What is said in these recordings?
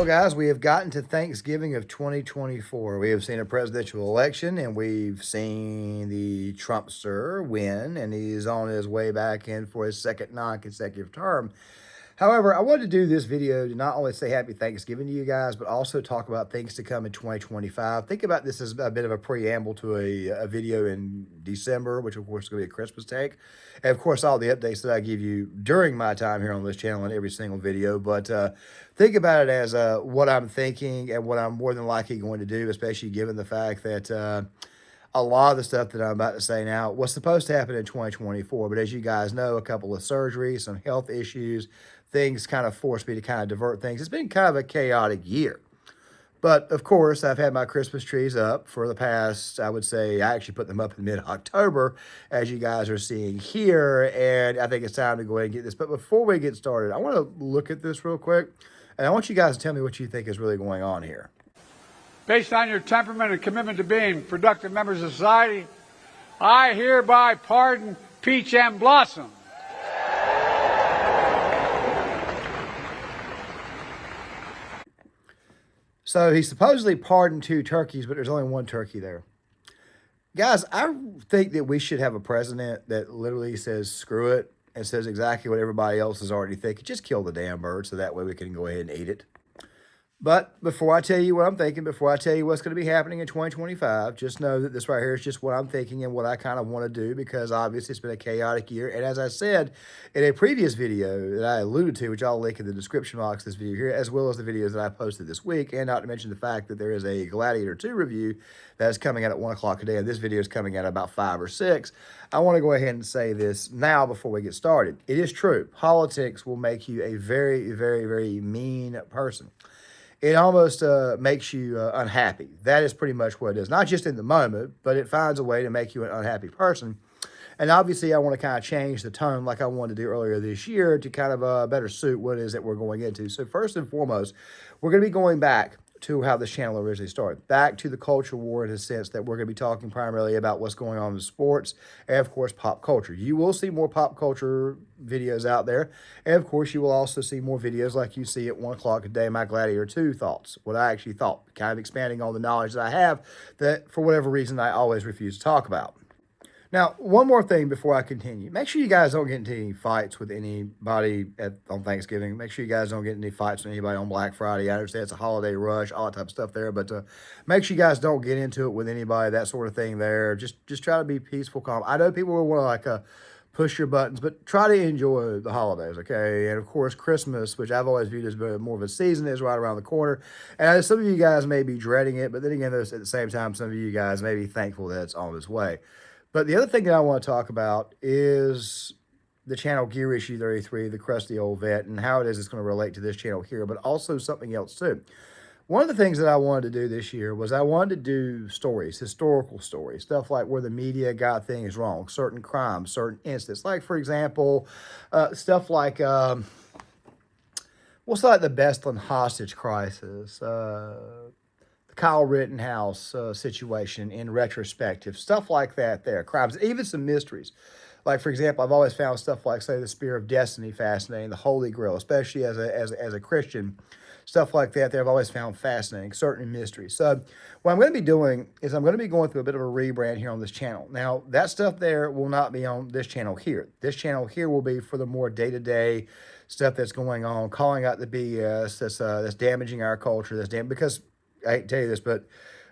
Well, guys, we have gotten to Thanksgiving of 2024. We have seen a presidential election, and we've seen the Trumpster win, and he's on his way back in for his second non-consecutive term. However, I wanted to do this video to not only say happy Thanksgiving to you guys, but also talk about things to come in 2025. Think about this as a bit of a preamble to a video in December, which of course is going to be a Christmas take. And of course, all the updates that I give you during my time here on this channel in every single video. But think about it as what I'm thinking and what I'm more than likely going to do, especially given the fact that a lot of the stuff that I'm about to say now was supposed to happen in 2024. But as you guys know, a couple of surgeries, some health issues, things kind of forced me to kind of divert things. It's been kind of a chaotic year. But of course, I've had my Christmas trees up for the past, I would say, I actually put them up in mid-October, as you guys are seeing here. And I think it's time to go ahead and get this. But before we get started, I want to look at this real quick. And I want you guys to tell me what you think is really going on here. Based on your temperament and commitment to being productive members of society, I hereby pardon Peach and Blossom. So he supposedly pardoned 2 turkeys, but there's only 1 turkey there. Guys, I think that we should have a president that literally says, screw it, and says exactly what everybody else is already thinking. Just kill the damn bird so that way we can go ahead and eat it. But before I tell you what I'm thinking, before I tell you what's going to be happening in 2025, just know that this right here is just what I'm thinking and what I kind of want to do, because obviously it's been a chaotic year. And as I said in a previous video that I alluded to, which I'll link in the description box of this video here, as well as the videos that I posted this week, and not to mention the fact that there is a Gladiator 2 review that is coming out at 1 o'clock today, and this video is coming out about 5 or 6. I want to go ahead and say this now before we get started. It is true. Politics will make you a very, very, very mean person. It almost makes you unhappy. That is pretty much what it is. Not just in the moment, but it finds a way to make you an unhappy person. And obviously, I want to kind of change the tone like I wanted to do earlier this year to kind of better suit what it is that we're going into. So first and foremost, we're going to be going back to how this channel originally started. Back to the culture war, in a sense that we're going to be talking primarily about what's going on in sports and, of course, pop culture. You will see more pop culture videos out there. And, of course, you will also see more videos like you see at 1 o'clock a day, my Gladiator 2 thoughts, what I actually thought, kind of expanding on the knowledge that I have that, for whatever reason, I always refuse to talk about. Now, one more thing before I continue. Make sure you guys don't get into any fights with anybody on Thanksgiving. Make sure you guys don't get into any fights with anybody on Black Friday. I understand it's a holiday rush, all that type of stuff there. But make sure you guys don't get into it with anybody, that sort of thing there. Just try to be peaceful, calm. I know people will want to push your buttons, but try to enjoy the holidays, okay? And, of course, Christmas, which I've always viewed as more of a season, is right around the corner. And some of you guys may be dreading it, but then again, at the same time, some of you guys may be thankful that it's on its way. But the other thing that I want to talk about is the channel Gear Issue 33, the Krusty old vet, and how it is it's going to relate to this channel here, but also something else too. One of the things that I wanted to do this year was I wanted to do stories, historical stories, stuff like where the media got things wrong, certain crimes, certain incidents. Like, for example, stuff like, what's like the Beslan hostage crisis, Kyle Rittenhouse situation in retrospective, stuff like that there, crimes, even some mysteries. Like, for example, I've always found stuff like, say, the Spear of Destiny fascinating, the Holy Grail, especially as a Christian, stuff like that there I've always found fascinating, certain mysteries. So what I'm going to be doing is I'm going to be going through a bit of a rebrand here on this channel. Now, that stuff there will not be on this channel here. This channel here will be for the more day-to-day stuff that's going on, calling out the BS that's damaging our culture, because I hate to tell you this, but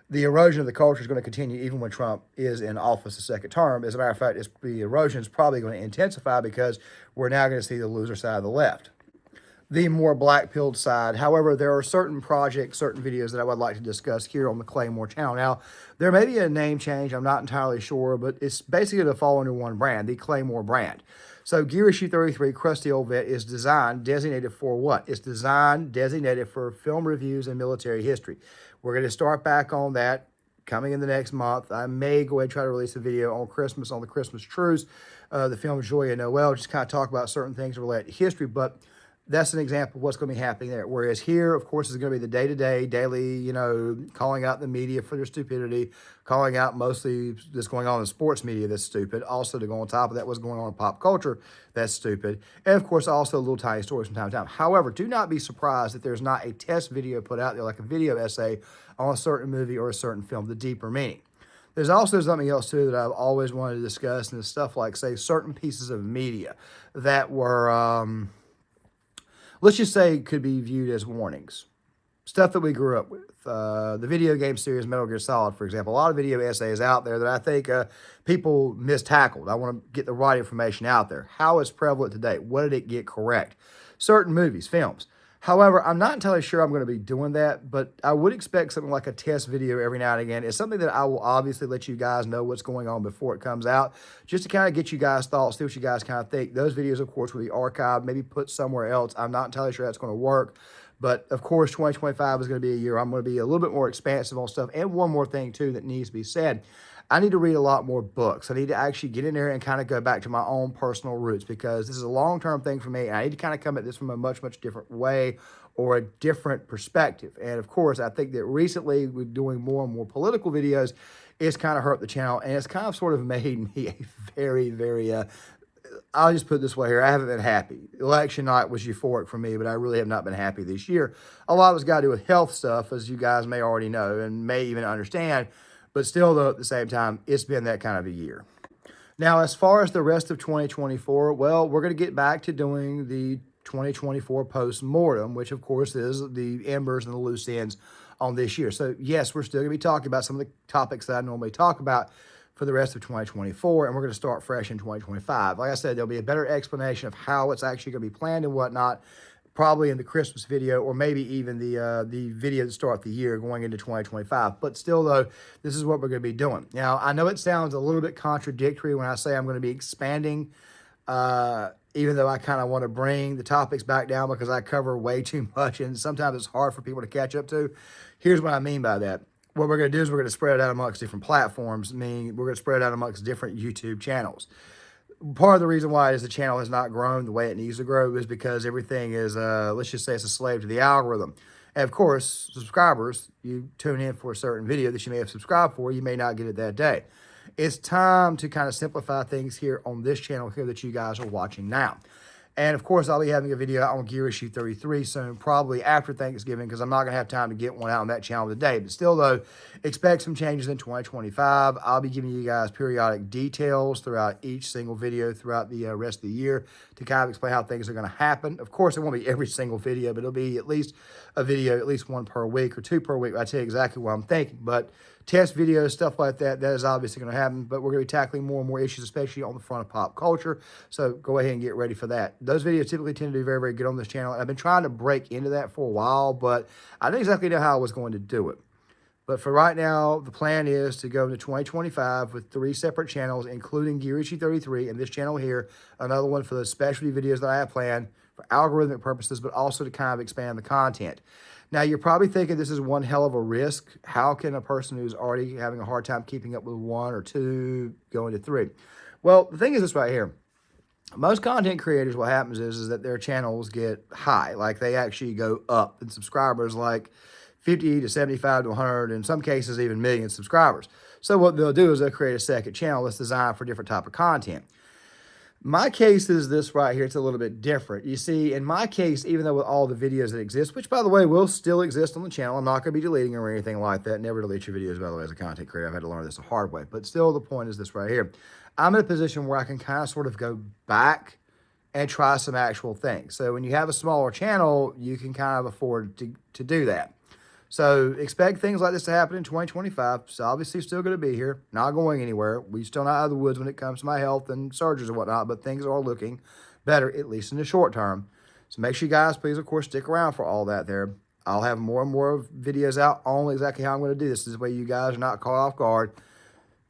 the erosion of the culture is going to continue even when Trump is in office a second term. As a matter of fact, the erosion is probably going to intensify because we're now going to see the loser side of the left, the more black-pilled side. However, there are certain projects, certain videos that I would like to discuss here on the Claymore channel. Now, there may be a name change. I'm not entirely sure, but it's basically going to fall under one brand, the Claymore brand. So Gear Issue 33, Krusty Old Vet, is designated for what? It's designated for film reviews and military history. We're going to start back on that coming in the next month. I may go ahead and try to release a video on Christmas, on the Christmas truce, the film Joy and Noel, just kind of talk about certain things related to history. But that's an example of what's going to be happening there. Whereas here, of course, is going to be the day-to-day, daily, you know, calling out the media for their stupidity, calling out mostly that's going on in sports media that's stupid. Also, to go on top of that, what's going on in pop culture that's stupid. And, of course, also little tiny stories from time to time. However, do not be surprised that there's not a test video put out there, like a video essay on a certain movie or a certain film, the deeper meaning. There's also something else, too, that I've always wanted to discuss, and it's stuff like, say, certain pieces of media that were, let's just say, could be viewed as warnings. Stuff that we grew up with. The video game series Metal Gear Solid, for example. A lot of video essays out there that I think people mistackled. I want to get the right information out there. How it's prevalent today. What did it get correct? Certain movies, films. However, I'm not entirely sure I'm going to be doing that, but I would expect something like a test video every now and again. It's something that I will obviously let you guys know what's going on before it comes out, just to kind of get you guys' thoughts, see what you guys kind of think. Those videos, of course, will be archived, maybe put somewhere else. I'm not entirely sure that's going to work, but of course, 2025 is going to be a year I'm going to be a little bit more expansive on stuff. And one more thing, too, that needs to be said. I need to read a lot more books. I need to actually get in there and kind of go back to my own personal roots, because this is a long-term thing for me. And I need to kind of come at this from a much, much different way or a different perspective. And of course, I think that recently with doing more and more political videos, it's kind of hurt the channel, and it's kind of sort of made me a very, very, I'll just put it this way here. I haven't been happy. Election night was euphoric for me, but I really have not been happy this year. A lot of it's got to do with health stuff, as you guys may already know and may even understand. But still, though, at the same time, it's been that kind of a year. Now, as far as the rest of 2024, well, we're going to get back to doing the 2024 post-mortem, which, of course, is the embers and the loose ends on this year. So, yes, we're still going to be talking about some of the topics that I normally talk about for the rest of 2024, and we're going to start fresh in 2025. Like I said, there'll be a better explanation of how it's actually going to be planned and whatnot, probably in the Christmas video, or maybe even the video to start the year going into 2025. But still, though, this is what we're going to be doing. Now, I know it sounds a little bit contradictory when I say I'm going to be expanding, even though I kind of want to bring the topics back down because I cover way too much, and sometimes it's hard for people to catch up to. Here's what I mean by that. What we're going to do is we're going to spread it out amongst different platforms, meaning we're going to spread it out amongst different YouTube channels. Part of the reason why is the channel has not grown the way it needs to grow is because everything is, let's just say it's a slave to the algorithm. And of course, subscribers, you tune in for a certain video that you may have subscribed for, you may not get it that day. It's time to kind of simplify things here on this channel here that you guys are watching now. And of course, I'll be having a video out on Gear Issue 33 soon, probably after Thanksgiving, because I'm not going to have time to get one out on that channel today. But still, though, expect some changes in 2025. I'll be giving you guys periodic details throughout each single video throughout the rest of the year to kind of explain how things are going to happen. Of course, it won't be every single video, but it'll be at least a video, at least one per week or two per week. I tell you exactly what I'm thinking. But test videos, stuff like that, that is obviously going to happen. But we're going to be tackling more and more issues, especially on the front of pop culture. So go ahead and get ready for that. Those videos typically tend to do very, very good on this channel. And I've been trying to break into that for a while, but I didn't exactly know how I was going to do it. But for right now, the plan is to go into 2025 with 3 separate channels, including Gear Issue 33 and this channel here, another one for the specialty videos that I have planned for algorithmic purposes, but also to kind of expand the content. Now, you're probably thinking this is one hell of a risk. How can a person who's already having a hard time keeping up with 1 or 2 go into 3? Well, the thing is this right here. Most content creators, what happens is that their channels get high. Like, they actually go up in subscribers, like 50 to 75 to 100, in some cases even million subscribers. So what they'll do is they'll create a second channel that's designed for different type of content. My case is this right here. It's a little bit different. You see, in my case, even though with all the videos that exist, which, by the way, will still exist on the channel, I'm not going to be deleting them or anything like that. Never delete your videos, by the way, as a content creator. I've had to learn this the hard way. But still, the point is this right here. I'm in a position where I can kind of sort of go back and try some actual things. So when you have a smaller channel, you can kind of afford to do that. So expect things like this to happen in 2025. It's obviously still going to be here, not going anywhere. We're still not out of the woods when it comes to my health and surgeries and whatnot, but things are looking better, at least in the short term. So make sure you guys, please, of course, stick around for all that there. I'll have more and more videos out on exactly how I'm going to do this. This way you guys are not caught off guard.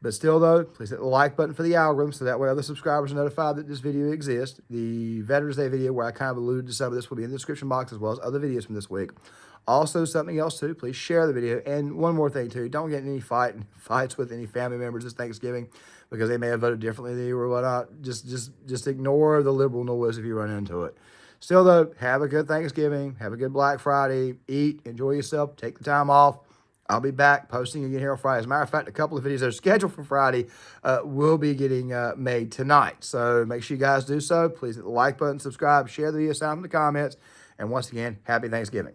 But still, though, please hit the like button for the algorithm so that way other subscribers are notified that this video exists. The Veterans Day video, where I kind of alluded to some of this, will be in the description box, as well as other videos from this week. Also, something else, too, please share the video. And one more thing, too, don't get in any fights with any family members this Thanksgiving because they may have voted differently than you or whatnot. Just ignore the liberal noise if you run into it. Still, though, have a good Thanksgiving. Have a good Black Friday. Eat. Enjoy yourself. Take the time off. I'll be back posting again here on Friday. As a matter of fact, a couple of videos that are scheduled for Friday will be getting made tonight. So make sure you guys do so. Please hit the like button, subscribe, share the video, sign in the comments. And once again, happy Thanksgiving.